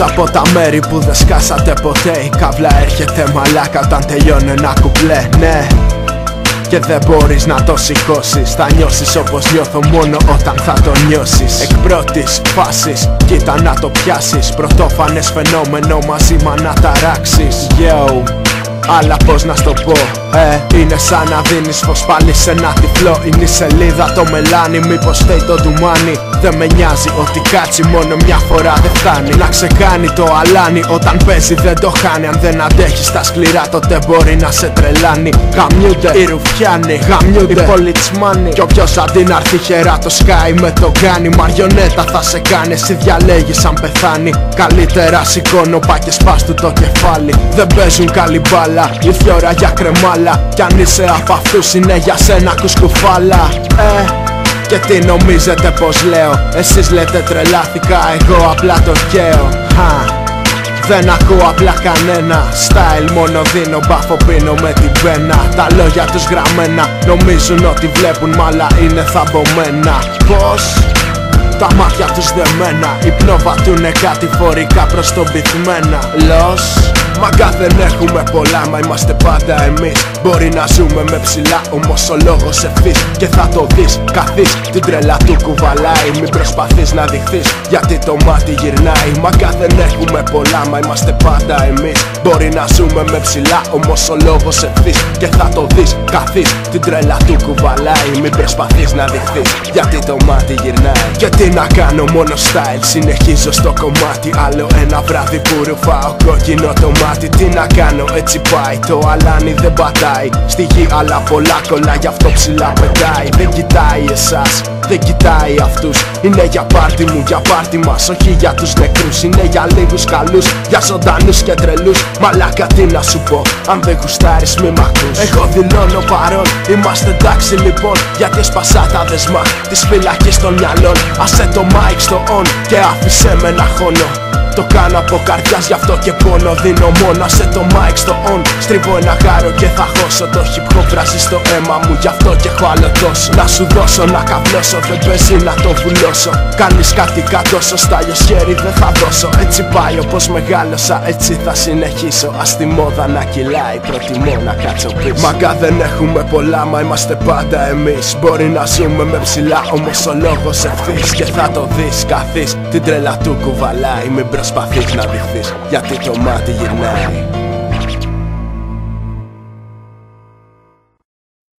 από τα μέρη που δεν σκάσατε ποτέ. Η καύλα έρχεται μαλάκα όταν τελειώνει ένα κουπλέ, ναι. Και δεν μπορείς να το σηκώσεις. Θα νιώσεις όπως νιώθω μόνο όταν θα το νιώσεις. Εκ πρώτης φάσης, κοίτα να το πιάσεις. Πρωτόφανες φαινόμενο μαζί μα να ταράξεις. Yo, αλλά πως να στο πω, είναι σαν να δίνεις φως πάλι σε ένα τυφλό. Είναι η σελίδα το μελάνι, μήπως φταίει το ντουμάνι. Δεν με νοιάζει ότι κάτσει μόνο μια φορά δεν φτάνει. Να ξεκάνει το αλάνι όταν παίζει δεν το χάνει. Αν δεν αντέχεις τα σκληρά τότε μπορεί να σε τρελάνει. Γαμιούνται οι ρουφιάνοι, γαμιούνται οι πολιτσμάνοι. Κι όποιος αντί να έρθει χερά το σκάει με το κάνει. Μαριονέτα θα σε κάνει, εσύ διαλέγεις αν πεθάνει. Καλύτερα σηκώνω πά και σπάς του το κεφάλι. Δεν παίζουν καλή μπάλα, ήρθε η ώρα για κρεμάλα. Κι αν είσαι απ' αυτούς είναι για σένα κουσκουφάλα. Και τι νομίζετε πως λέω? Εσείς λέτε τρελάθηκα, εγώ απλά το καίω. Δεν ακούω απλά κανένα style, μόνο δίνω μπάφο πίνω με την πένα. Τα λόγια τους γραμμένα νομίζουν ότι βλέπουν μάλα είναι θαμπομένα. Πως? Τα μάτια τους δεμένα, υπνοβατούνε κατηφορικά προς τον πυθμένα. Λος, μαγκά δεν έχουμε πολλά, μα είμαστε πάντα εμείς. Μπορεί να ζούμε με ψηλά, όμως ο λόγος ευθύς. Και θα το δεις, καθείς, την τρέλα του κουβαλάει. Μην προσπαθείς να δειχθείς, γιατί το μάτι γυρνάει. Μαγκά δεν έχουμε πολλά, μα είμαστε πάντα εμείς. Μπορεί να ζούμε με ψηλά, όμως ο λόγος ευθύς. Και θα το δεις, καθείς, την τρέλα του κουβαλάει. Μην προσπαθείς να δειχθείς, γιατί το μάτι γυρνάει. Και τι να κάνω, μόνο style, συνεχίζω στο κομμάτι. Άλλο ένα βράδυ που ρουφάω κόκκινο το μάτι. Τι να κάνω, έτσι πάει, το αλάνι δεν πατάει. Στη γη αλλά πολλά κολλά, γι' αυτό ψηλά πετάει. Δεν κοιτάει εσάς, δεν κοιτάει αυτούς. Είναι για πάρτι μου, για πάρτι μας, όχι για τους νεκρούς. Είναι για λίγους καλούς, για ζωντανούς και τρελούς. Μαλάκα τι να σου πω, αν δεν γουστάρεις μη μ' ακούς. Εγώ δηλώνω παρόν, είμαστε εντάξει λοιπόν. Γιατί έσπασα τα δεσμά της φυλακής των μυαλών. Άσε το mic στο on και άφησε με να χώνω. Το κάνω από καρδιάς, γι' αυτό και πόνο δίνω μόνο. Άσε το mic στο on, στρίβω ένα χάρο και θα χώσω. Το hip hop βράζει στο αίμα μου, γι' αυτό και έχω άλλο τόσο. Να σου δώσω, να καβλώσω, δεν παίζει να το βουλώσω. Κάνεις κάτι κάτω, στάλιος χέρι δεν θα δώσω. Έτσι πάει όπως μεγάλωσα, έτσι θα συνεχίσω. Ας τη μόδα να κυλάει, προτιμώ να κάτσω πίσω. Μαγκά δεν έχουμε πολλά, μα είμαστε πάντα εμείς. Μπορεί να ζούμε με ψηλά, όμως ο λόγος ευθύς. Και θα το δεις, καθείς, την τρέλα του κουβαλάει. Μην προσπαθείς να δειχθείς, γιατί το μάτι γυρνάει.